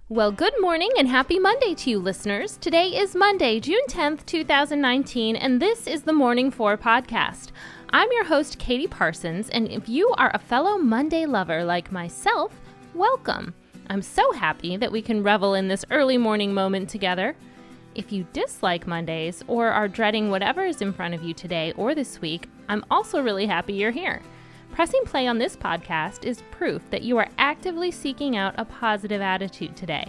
Well, good morning and happy Monday to you listeners. Today is Monday, June 10th, 2019, and this is the Morning 4 podcast. I'm your host, Katie Parsons, and if you are a fellow Monday lover like myself, welcome. I'm so happy that we can revel in this early morning moment together. If you dislike Mondays or are dreading whatever is in front of you today or this week, I'm also really happy you're here. Pressing play on this podcast is proof that you are actively seeking out a positive attitude today,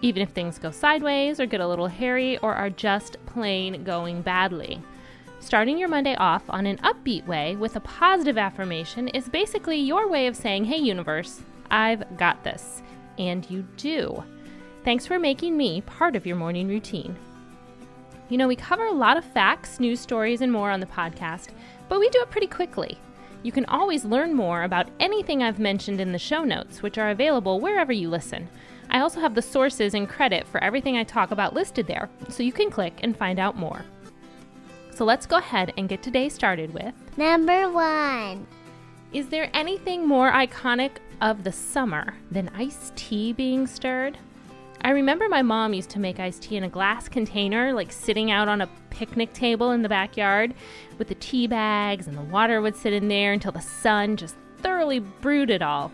even if things go sideways or get a little hairy or are just plain going badly. Starting your Monday off on an upbeat way with a positive affirmation is basically your way of saying, hey universe, I've got this. And you do. Thanks for making me part of your morning routine. You know, we cover a lot of facts, news stories, and more on the podcast, but we do it pretty quickly. You can always learn more about anything I've mentioned in the show notes, which are available wherever you listen. I also have the sources and credit for everything I talk about listed there, so you can click and find out more. So let's go ahead and get today started with Number 1. Is there anything more iconic of the summer than iced tea being stirred? I remember my mom used to make iced tea in a glass container, like sitting out on a picnic table in the backyard with the tea bags, and the water would sit in there until the sun just thoroughly brewed it all.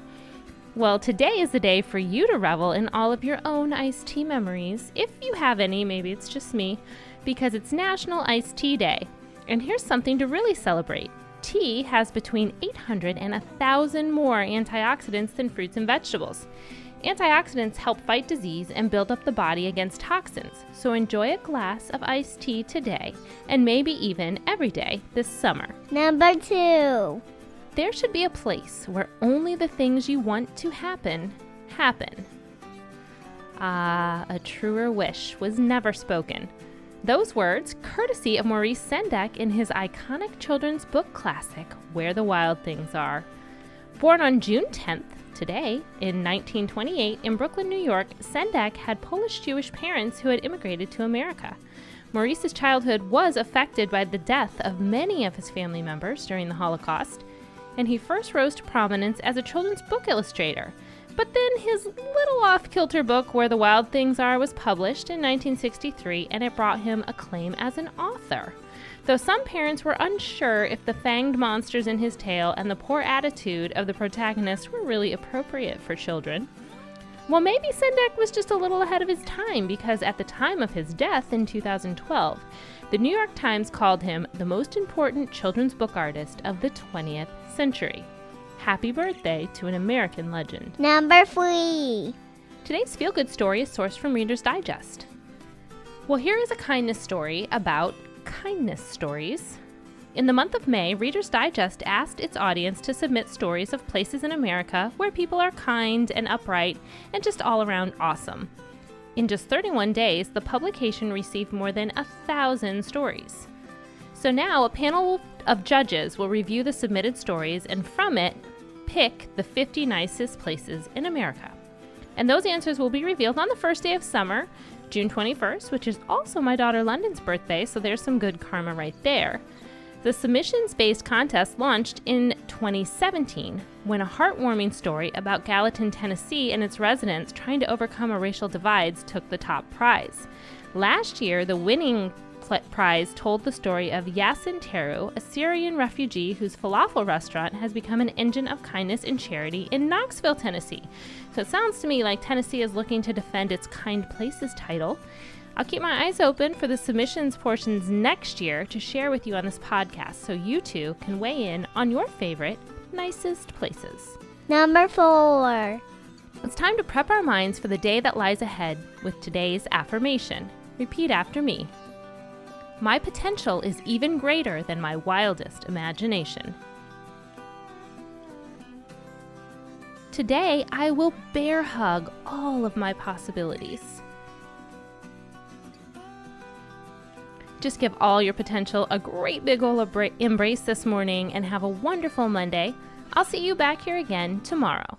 Well, today is the day for you to revel in all of your own iced tea memories, if you have any. Maybe it's just me, because it's National Iced Tea Day. And here's something to really celebrate. Tea has between 800 and 1,000 more antioxidants than fruits and vegetables. Antioxidants help fight disease and build up the body against toxins, so enjoy a glass of iced tea today, and maybe even every day this summer. Number 2. There should be a place where only the things you want to happen, happen. Ah, a truer wish was never spoken. Those words, courtesy of Maurice Sendak in his iconic children's book classic, Where the Wild Things Are. Born on June 10th, today, in 1928, in Brooklyn, New York, Sendak had Polish-Jewish parents who had immigrated to America. Maurice's childhood was affected by the death of many of his family members during the Holocaust, and he first rose to prominence as a children's book illustrator. But then his little off-kilter book, Where the Wild Things Are, was published in 1963, and it brought him acclaim as an author. Though some parents were unsure if the fanged monsters in his tale and the poor attitude of the protagonist were really appropriate for children. Well, maybe Sendak was just a little ahead of his time, because at the time of his death in 2012, the New York Times called him the most important children's book artist of the 20th century. Happy birthday to an American legend. Number 3. Today's feel-good story is sourced from Reader's Digest. Well, here is a kindness story about kindness stories. In the month of May, Reader's Digest asked its audience to submit stories of places in America where people are kind and upright and just all around awesome. In just 31 days, the publication received more than 1,000 stories. So now a panel of judges will review the submitted stories and from it, pick the 50 nicest places in America. And those answers will be revealed on the first day of summer, June 21st, which is also my daughter London's birthday, so there's some good karma right there. The submissions-based contest launched in 2017 when a heartwarming story about Gallatin, Tennessee and its residents trying to overcome racial divides took the top prize. Last year, the winning prize told the story of Yasin Teru, a Syrian refugee whose falafel restaurant has become an engine of kindness and charity in Knoxville, Tennessee. So it sounds to me like Tennessee is looking to defend its Kind Places title. I'll keep my eyes open for the submissions portions next year to share with you on this podcast, so you too can weigh in on your favorite, nicest places. Number 4. It's time to prep our minds for the day that lies ahead with today's affirmation. Repeat after me. My potential is even greater than my wildest imagination. Today, I will bear hug all of my possibilities. Just give all your potential a great big ol' embrace this morning and have a wonderful Monday. I'll see you back here again tomorrow.